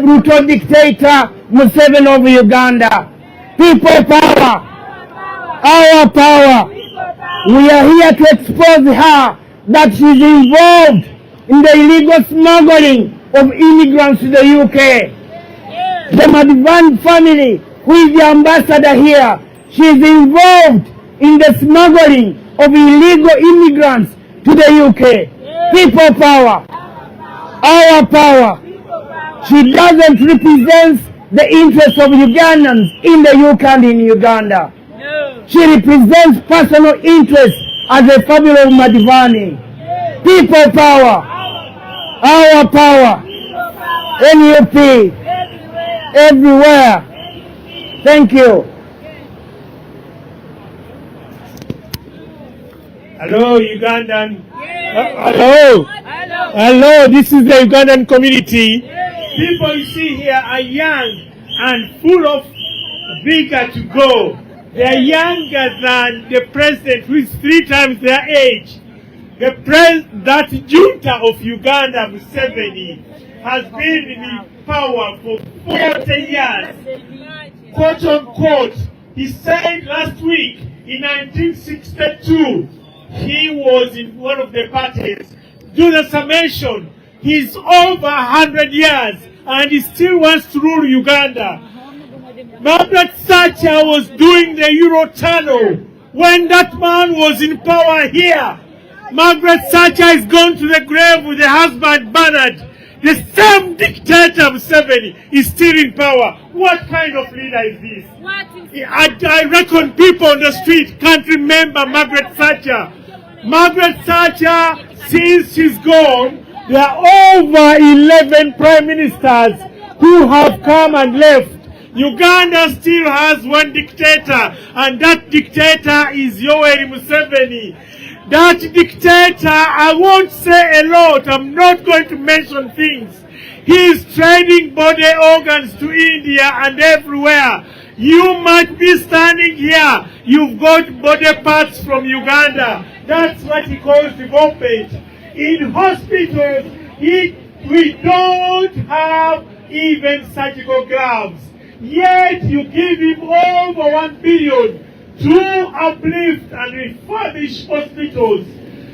brutal dictator Museveni of Uganda. People power, our power. We are here to expose her that she's involved in the illegal smuggling of immigrants to the UK. The Madivan family, who is the ambassador here, she is involved in the smuggling of illegal immigrants to the UK. People power, our power. She doesn't represent the interests of Ugandans in the UK and in Uganda. She represents personal interests as a family of Madivani. People power, our power, NUP, everywhere. Thank you. Hello, Ugandan. Hello, this is the Ugandan community. People you see here are young and full of vigor to go. They are younger than the president, who is 3 times their age. That junta of Uganda, Museveni, has been in power for 40 years. Quote unquote, he said last week in 1962, he was in one of the parties. Do the summation. He's over 100 years and he still wants to rule Uganda. Margaret Thatcher was doing the Euro Tunnel when that man was in power here. Margaret Thatcher is gone to the grave with her husband Bernard. The same dictator Museveni is still in power. What kind of leader is this? I reckon people on the street can't remember Margaret Thatcher. Margaret Thatcher, since she's gone, there are over 11 prime ministers who have come and left. Uganda still has one dictator, and that dictator is Yoweri Museveni. That dictator, I won't say a lot, I'm not going to mention things. He is trading body organs to India and everywhere. You might be standing here, you've got body parts from Uganda. That's what he calls development. In hospitals, we don't have even surgical gloves. Yet you give him over 1 billion to uplift and refurbish hospitals.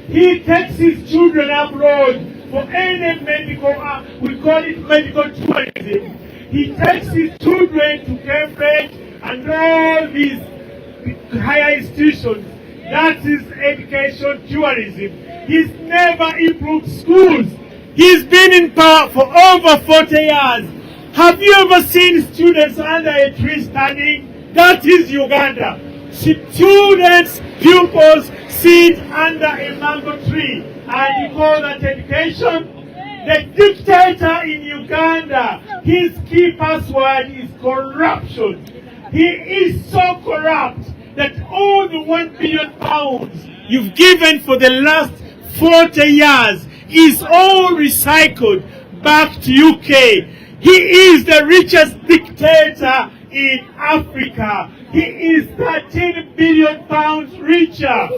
He takes his children abroad for any medical, we call it medical tourism. He takes his children to Cambridge and all these higher institutions. That is education tourism. He's never improved schools. He's been in power for over 40 years. Have you ever seen students under a tree standing? That is Uganda. Students, pupils sit under a mango tree, and you call that education? The dictator in Uganda, his key password is corruption. He is so corrupt that all the £1 billion you've given for the last 40 years is all recycled back to UK. He is the richest dictator in Africa. He is £13 billion richer,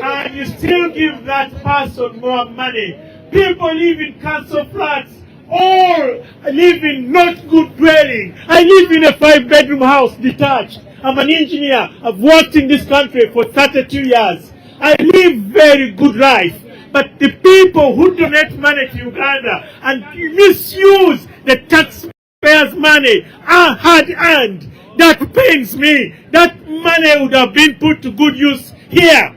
and you still give that person more money. People live in council flats, all live in not good dwelling. I live in a 5-bedroom house, detached. I'm an engineer. I've worked in this country for 32 years. I live very good life. But the people who donate money to Uganda and misuse the taxpayers' money are hard-earned. That pains me. That money would have been put to good use here.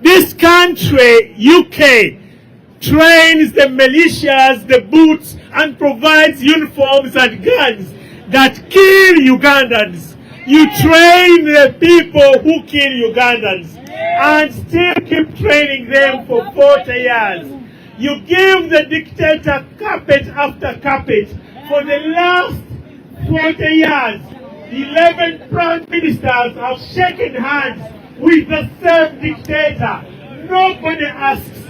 This country, UK, trains the militias, the boots, and provides uniforms and guns that kill Ugandans. You train the people who kill Ugandans and still keep training them for 40 years. You give the dictator carpet after carpet. For the last 40 years, 11 prime ministers have shaken hands with the same dictator. Nobody asks,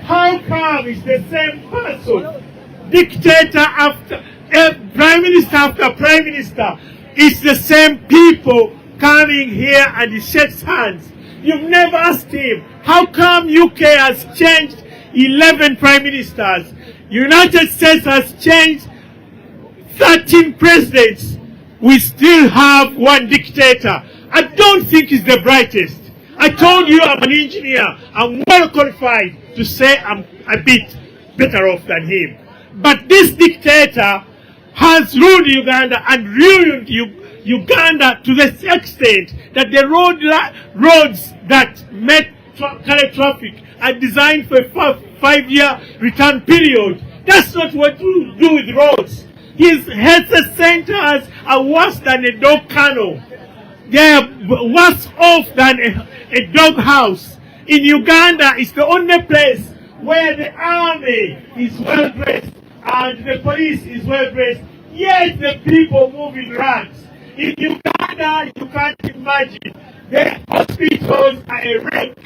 how come it's the same person? Dictator after prime minister after prime minister. It's the same people coming here and he shakes hands. You've never asked him, how come UK has changed 11 prime ministers? United States has changed 13 presidents, we still have one dictator. I don't think he's the brightest. I told you I'm an engineer. I'm well qualified to say I'm a bit better off than him. But this dictator has ruled Uganda and ruined Uganda to the extent that the roads that carry traffic are designed for a 5-year return period. That's not what you do with roads. His health centers are worse than a dog kennel. They are worse off than a dog house. In Uganda, it's the only place where the army is well dressed and the police is well dressed. Yet the people move in rags. In Uganda, you can't imagine. The hospitals are a wreck.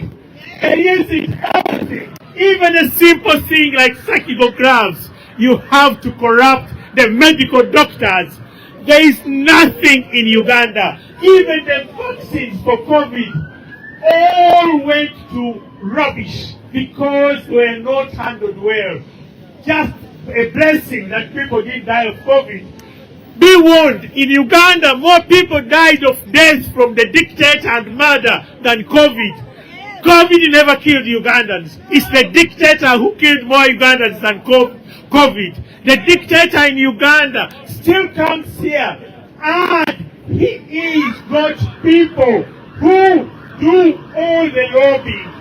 They're using everything. Even a simple thing like surgical gloves, you have to corrupt the medical doctors. There is nothing in Uganda. Even the vaccines for COVID all went to rubbish because they were not handled well. Just a blessing that people didn't die of COVID. Be warned, in Uganda, more people died of death from the dictator and murder than COVID. COVID never killed Ugandans. It's the dictator who killed more Ugandans than COVID. The dictator in Uganda still comes here, and he is God's people who do all the lobbying.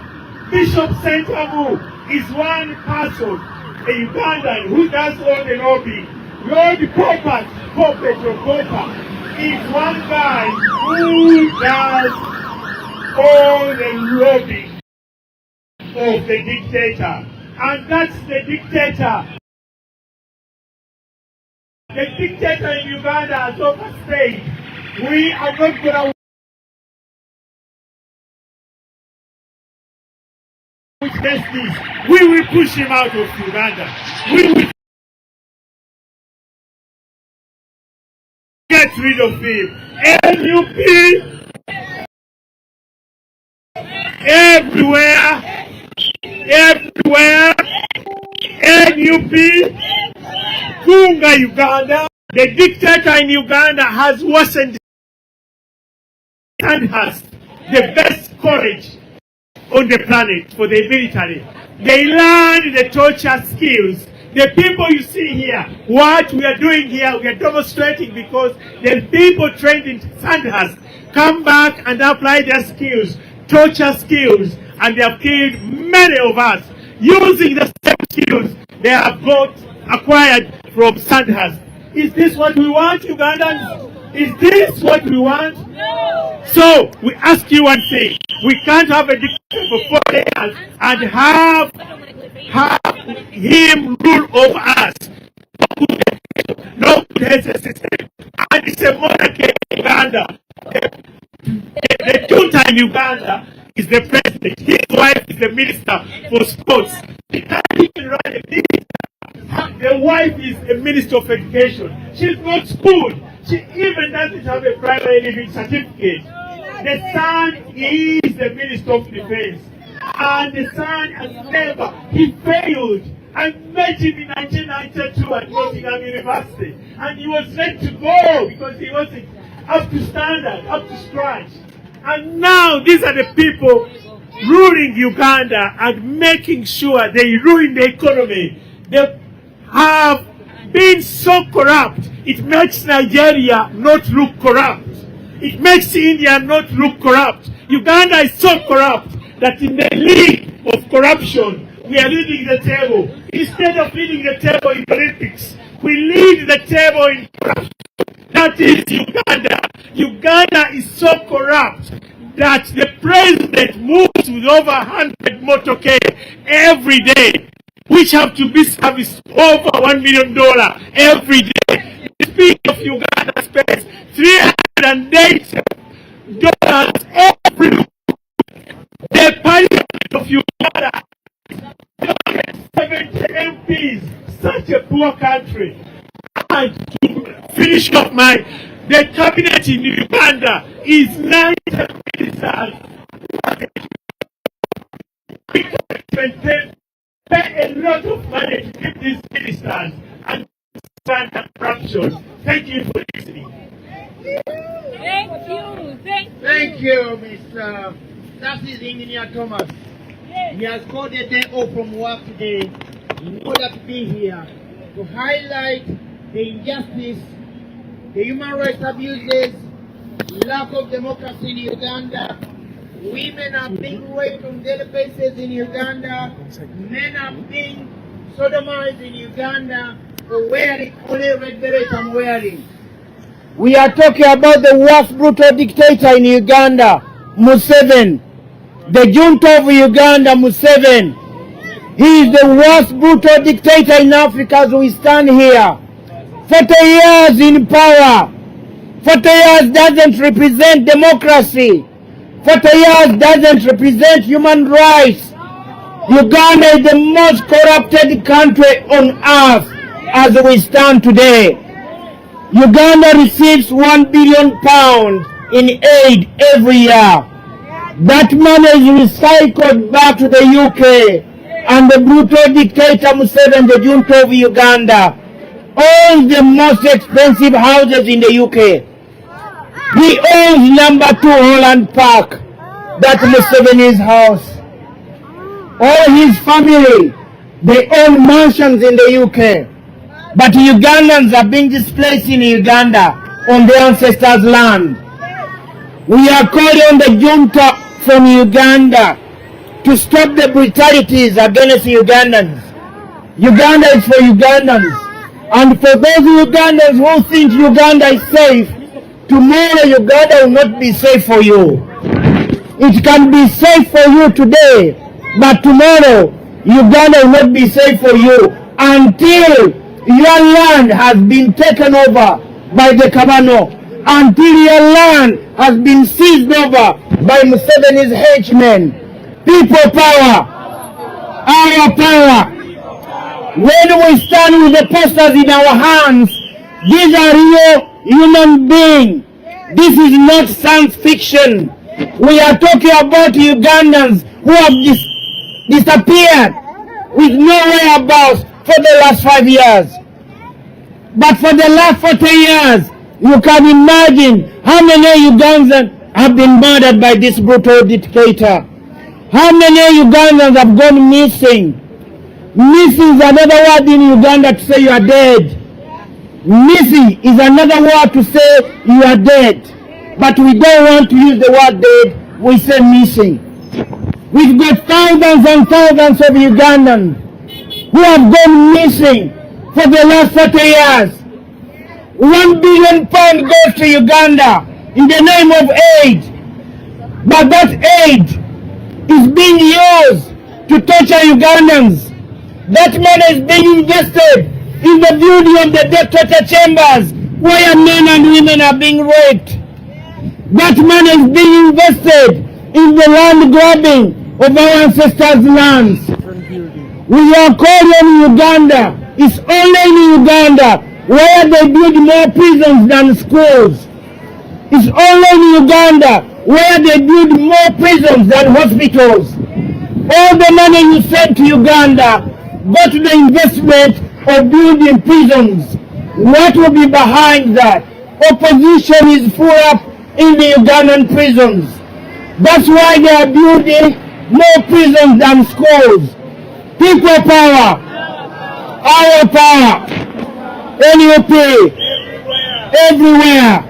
Bishop Sentamu is one person, a Ugandan, who does all the lobbying. Lord Popat, is one guy who does all the lobbying of the dictator. And that's the dictator. The dictator in Uganda has overstayed. We are not going to witness this. We will push him out of Uganda. We will get rid of him. NUP, everywhere, NUP, Kunga Uganda. The dictator in Uganda has worsened and has the best courage on the planet for the military. They learn the torture skills. The people you see here, what we are doing here, we are demonstrating because the people trained in Sandhurst come back and apply their skills, torture skills, and they have killed many of us using the same skills they have acquired from Sandhurst. Is this what we want, Ugandans? Is this what we want? No. So we ask you one thing. We can't have a dictator for 4 years and have him rule over us. No good system. And it's a monarchy in Uganda. The junta in Uganda is the president. His wife is the minister for sports. He can't even run a minister. The wife is a minister of education. She's not schooled. She even doesn't have a primary living certificate. The son is the minister of defense. And the son has never, he failed. I met him in 1992 at Nottingham University. And he was ready to go because he wasn't up to standard, up to scratch. And now these are the people ruling Uganda and making sure they ruin the economy. They have been so corrupt, it makes Nigeria not look corrupt. It makes India not look corrupt. Uganda is so corrupt that in the league of corruption, we are leading the table. Instead of leading the table in the Olympics, we lead the table in corruption. That is Uganda. Uganda is so corrupt that the president moves with over 100 motorcade every day, which have to be serviced over $1 million every day. The speaker of Uganda spends $308 every week. The parliament of Uganda, 70 MPs, such a poor country. And to finish off the cabinet in Uganda is 90 ministers. We can pay a lot of money to keep these ministers. And stand and corruption. Thank you for listening. Thank you. Thank you, Mr. That is Engineer Thomas. He has called a day off from work today in order to be here to highlight the injustice, the human rights abuses, lack of democracy in Uganda. Women are being raped on daily basis in Uganda. Men are being sodomized in Uganda for wearing only red beret I'm wearing. We are talking about the worst brutal dictator in Uganda, Museveni. The junta of Uganda, Museveni. He is the worst brutal dictator in Africa as we stand here. 40 years in power. 40 years doesn't represent democracy. 40 years doesn't represent human rights. Uganda is the most corrupted country on earth as we stand today. Uganda receives £1 billion in aid every year. That money is recycled back to the UK, and the brutal dictator Museveni, the junta of Uganda, owns the most expensive houses in the UK. He owns number 2 Holland Park, that's Museveni's house. All his family, they own mansions in the UK. But Ugandans are being displaced in Uganda on their ancestors' land. We are calling on the junta from Uganda to stop the brutalities against Ugandans. Uganda is for Ugandans. And for those Ugandans who think Uganda is safe, tomorrow Uganda will not be safe for you. It can be safe for you today, but tomorrow Uganda will not be safe for you until your land has been taken over by the Kabano, until your land has been seized over by Museveni's henchmen. People power, our power. When we stand with the posters in our hands, these are real human beings. This is not science fiction. We are talking about Ugandans who have disappeared with no whereabouts for the last 5 years. But for the last 40 years, you can imagine how many Ugandans have been murdered by this brutal dictator. How many Ugandans have gone missing? Missing is another word in Uganda to say you are dead. Missing is another word to say you are dead. But we don't want to use the word dead, we say missing. We've got thousands and thousands of Ugandans who have gone missing for the last 40 years. £1 billion goes to Uganda in the name of aid. But that aid is being used to torture Ugandans. That money is being invested in the building of the death torture chambers where men and women are being raped. That money is being invested in the land grabbing of our ancestors' lands. We are calling on Uganda. It's only in Uganda where they build more prisons than schools. It's only in Uganda where they build more prisons than hospitals. All the money you send to Uganda go to the investment of building prisons. What will be behind that? Opposition is full up in the Ugandan prisons. That's why they are building more prisons than schools. People power, our power, NUP, everywhere.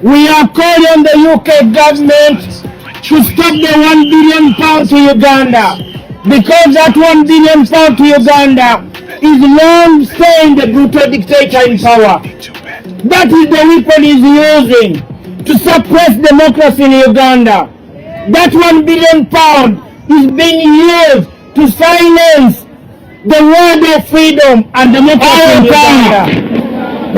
We are calling on the UK government to stop the £1 billion to Uganda, because that £1 billion to Uganda is long staying the brutal dictator in power. That is the weapon he's using to suppress democracy in Uganda. That £1 billion is being used to silence the word of freedom and democracy in Uganda.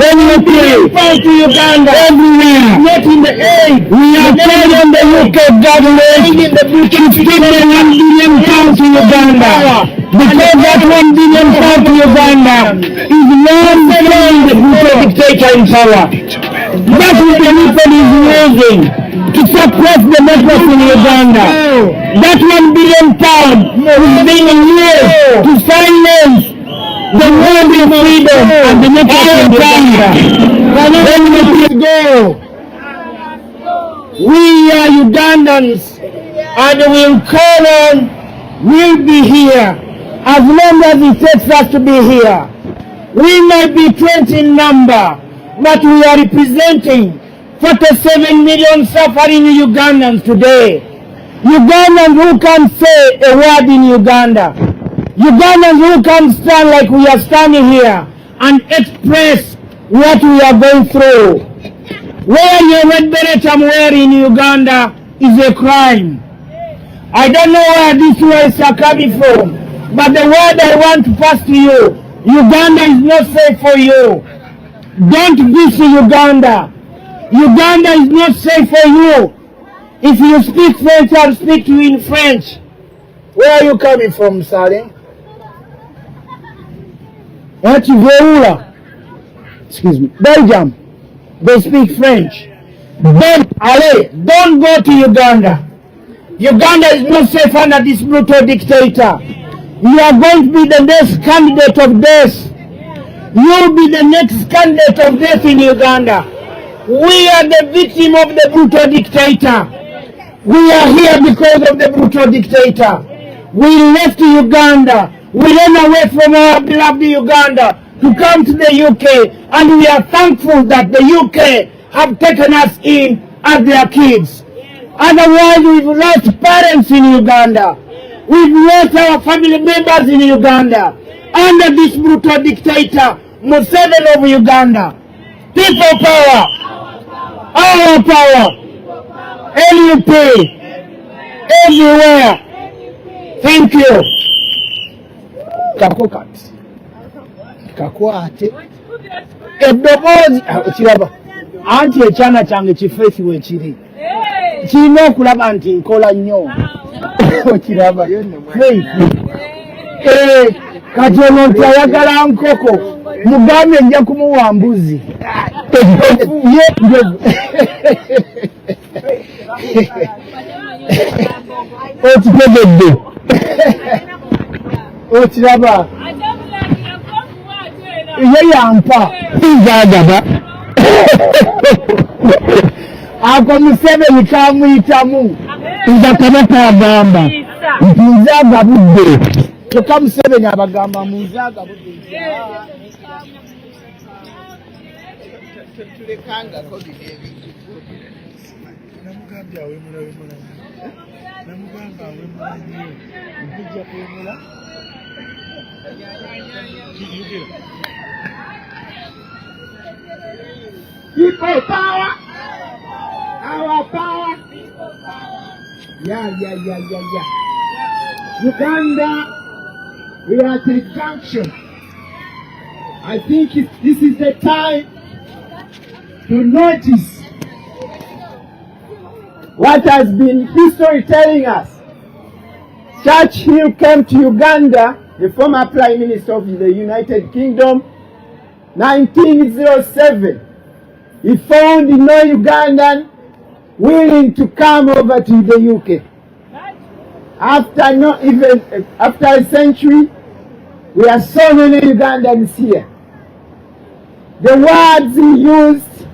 When you pray to Uganda everywhere, not in the aid. We are calling on the UK government to stop the £1 billion to Uganda, because that £1 billion to Uganda is long staying the brutal dictator in power. That is the weapon he's using to suppress democracy in Uganda. That £1 billion is being used to silence the word of freedom and the democracy in Uganda. Let us go. We are Ugandans, and we'll call on, we'll be here as long as it takes us to be here. We may be 20 in number, but we are representing 47 million suffering Ugandans today. Ugandans who can say a word in Uganda. Ugandans who can stand like we are standing here and express what we are going through. Wearing a red beret I'm wearing in Uganda is a crime. I don't know where these words are coming from, but the word I want to pass to you, Uganda is not safe for you. Don't diss Uganda. Uganda is not safe for you. If you speak French, I'll speak to you in French. Where are you coming from, Salim? Excuse me. Belgium. They speak French. Don't go to Uganda. Uganda is not safe under this brutal dictator. You are going to be the next candidate of death. You will be the next candidate of death in Uganda. We are the victim of the brutal dictator. We are here because of the brutal dictator. We left Uganda. We ran away from our beloved Uganda to come to the UK, and we are thankful that the UK have taken us in as their kids. Otherwise, we've lost parents in Uganda. We've lost our family members in Uganda under this brutal dictator, Museveni of Uganda. People power, our power, LUP, everywhere. Thank you. Kakwate. Edobozi kiraba. Anti ekyana kyange kifeesi wekiri. Kirina okulaba nti nkola nnyo. Kiraba. Kati ono nti ayagala nkoko. Mugambe nja kumuwa mbuzi. Okitegedde. Okiraba. Ye yampa. Nzagaba. Ako Museveni kamuyitamu. Nza Kabaka agamba. Nti nzagabudde. Kyokka Museveni abagamba munzagabudde. Tulekangako namugambye awemula namugamba awemula nnyo nkujja kwemula people power, our power. Yeah. Uganda, we are at a junction. I think this is the time to notice what has been history telling us. Churchill came to Uganda, the former Prime Minister of the United Kingdom, 1907. He found no Ugandan willing to come over to the UK. After a century, we are so many Ugandans here. The words he used,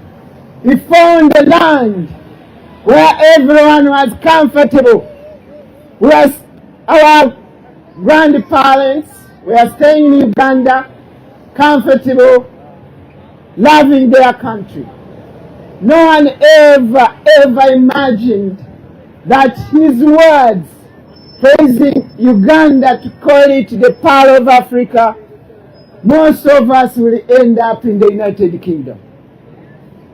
he found a land where everyone was comfortable. Where our grandparents were staying in Uganda, comfortable, loving their country. No one ever imagined that his words praising Uganda, to call it the Pearl of Africa, most of us will end up in the United Kingdom.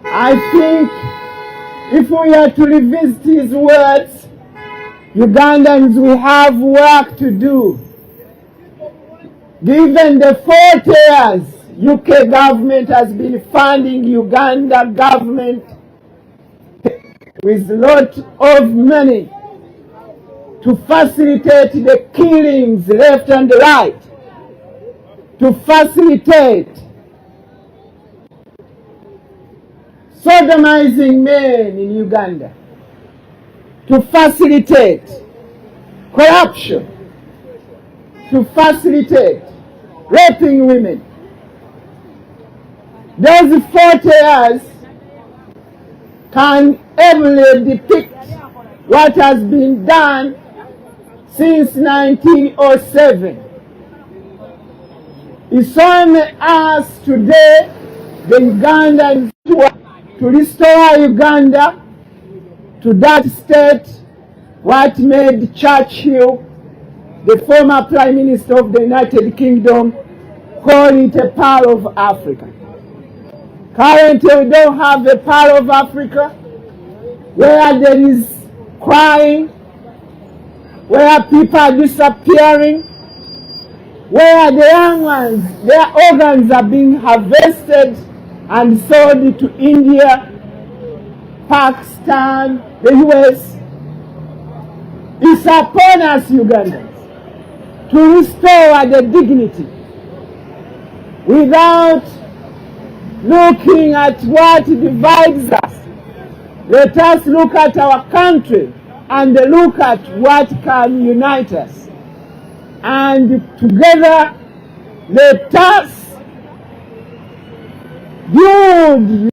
I think if we are to revisit his words, Ugandans will have work to do. Given the 40 years UK government has been funding Uganda government with a lot of money to facilitate the killings left and right, to facilitate sodomizing men in Uganda, to facilitate corruption, to facilitate raping women. Those 40 years can ably depict what has been done since 1907. It's on us today, the Ugandans, to restore Uganda to that state what made Churchill, the former Prime Minister of the United Kingdom, call it a Pearl of Africa. Currently, we don't have a Pearl of Africa where there is crime, where people are disappearing, where the young ones, their organs are being harvested and sold to India, Pakistan, the US. It's upon us, Ugandans, to restore the dignity without looking at what divides us. Let us look at our country and look at what can unite us. And together, let us build